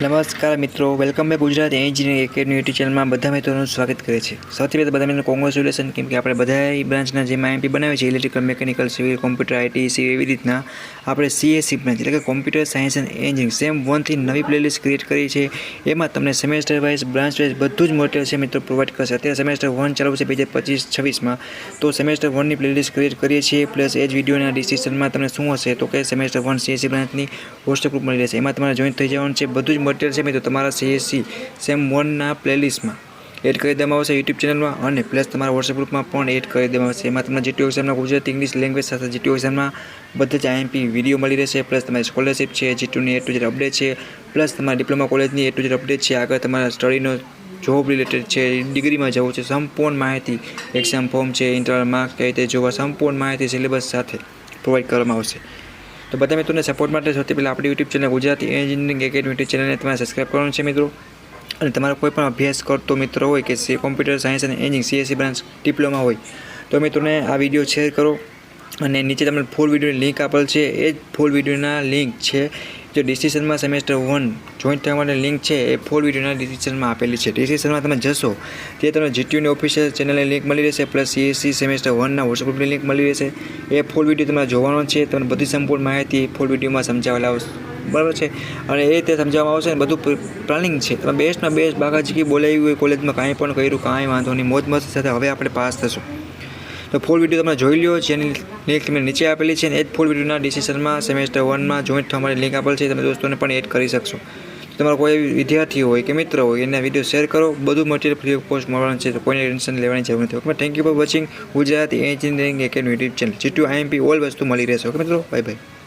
નમસ્કાર મિત્રો, welcome back Gujarat engineering academy YouTube ચેનલમાં બધા મિત્રોનું સ્વાગત કરે છે। સૌથી પહેલાં બધા મિત્રો કોંગ્રેચ્યુલેશન, કેમ કે આપણે બધા બ્રાન્ચના જે આઈએમપી બનાવે છે electrical, mechanical, civil, computer, IT, CV, એવી રીતના આપણે સીએસસી બ્રાન્ચ એટલે કે computer science and engineering sem 1થી નવી પ્લેલિસ્ટ ક્રિએટ કરી છે। એમાં તમને સેમેસ્ટર વાઇઝ, બ્રાન્ચ વાઇઝ બધું જ મટીરિયલ છે મિત્રો પ્રોવાઈડ કરશે। અત્યારે સેમેસ્ટર 1 ચાલુ છે 2025-26માં, તો સેમેસ્ટર 1ની પ્લેલિસ્ટ ક્રિએટ કરીએ છીએ। પ્લસ એ જ વિડીયોના ડિસ્ક્રિપ્શનમાં તમને શું હશે તો કે સેમેસ્ટર 1 સીએસસી બ્રાન્ચની વોટ્સએપ ગ્રુપ મળી રહેશે। એમાં તમારે જોઈન થઈ જવાનું છે। બધું જ મટીરિયલ છે મિત્રો તમારા સીએસસી સેમ 1ના પ્લેલિસ્ટમાં એડ કરી દેવામાં આવશે યુટ્યુબ ચેનલમાં, અને પ્લસ તમારા વોટ્સએપ ગ્રુપમાં પણ એડ કરી દેવામાં આવશે। એમાં તમને જીટીયુ એક્ઝામના ગુજરાતી, ઇંગ્લિશ લેંગ્વેજ સાથે જીટીયુ એક્ઝામના બધા જ આઈએમપી વિડીયો મળી રહેશે। પ્લસ તમારી સ્કોલરશિપ છે, જીટીયુની એ ટુ ઝેડ અપડેટ છે, પ્લસ તમારા ડિપ્લોમા કોલેજની એ ટુ ઝેડ અપડેટ છે, આગળ તમારા સ્ટડીનો જોબ રિલેટેડ છે, ડિગ્રીમાં જવું છે, સંપૂર્ણ માહિતી, એક્ઝામ ફોર્મ છે, ઇન્ટરનલ માર્ક્સ કઈ રીતે જોવા, સંપૂર્ણ માહિતી સિલેબસ સાથે પ્રોવાઈડ કરવામાં આવશે। તો બધા મિત્રોને સપોર્ટ માટે સૌથી પહેલાં આપણી YouTube channel Gujarati engineering academy YouTube ચેનલને તમારે સબસ્ક્રાઈબ કરવાનું છે મિત્રો। અને તમારો કોઈ પણ અભ્યાસ કરતો મિત્ર હોય કે કોમ્પ્યુટર સાયન્સ અને એન્જિનિયરિંગ સીએસસી બ્રાન્ચ ડિપ્લોમા હોય તો મિત્રોને આ વિડીયો શેર કરો, અને નીચે તમને ફૂલ વિડીયોની લિંક આપેલ છે, એ જ ફૂલ વિડીયોના લિંક છે જો ડિસ્ક્રિપ્શનમાં સેમેસ્ટર 1 જોઈન્ટ થવા માટે લિંક છે એ ફૂલ વિડીયોના ડિસ્ક્રિપ્શનમાં આપેલી છે। ડિસ્ક્રિપ્શનમાં તમે જશો તે તમને જીટીયુની ઓફિશિયલ ચેનલની લિંક મળી રહેશે, પ્લસ સીએસસી સેમેસ્ટર 1ના વોટ્સએપ ગ્રુપની લિંક મળી રહેશે। એ ફૂલ વિડીયો તમારે જોવાનો છે, તમને બધી સંપૂર્ણ માહિતી ફૂલ વિડીયોમાં સમજાવેલા આવશે, બરાબર છે। અને એ રીતે સમજાવવામાં આવશે ને બધું પ્લાનિંગ છે, તમે બેસ્ટમાં બેસ્ટ બાગાજી બોલાવી હોય કોલેજમાં, કાંઈ પણ કર્યું કાંઈ વાંધો નહીં, મોજ મસ્તી સાથે હવે આપણે પાસ થશું। તો ફૂલ વિડીયો તમે જોઈ લો, જેની લિંક તમને નીચે આપેલી છે, અને એ જ ફૂલ વિડીયોના ડિસ્ક્રિપ્શનમાં સેમેસ્ટર 1માં જોઈન્ટ થવા માટે લિંક આપેલ છે, તમે દોસ્તોને પણ એડ કરી શકશો। તમારો કોઈ વિદ્યાર્થી હોય કે મિત્ર હોય એના વિડીયો શેર કરો, બધું મટીરિયલ ફ્રી ઓફ કોસ્ટ મળવાનું છે, તો કોઈને ટેન્શન લેવાની જરૂર નથી। Okay, thank you for watching Gujarati engineering academy YouTube channel. GTU IMP all વસ્તુ મળી રહેશે। ઓકે મિત્રો, બાય બાય।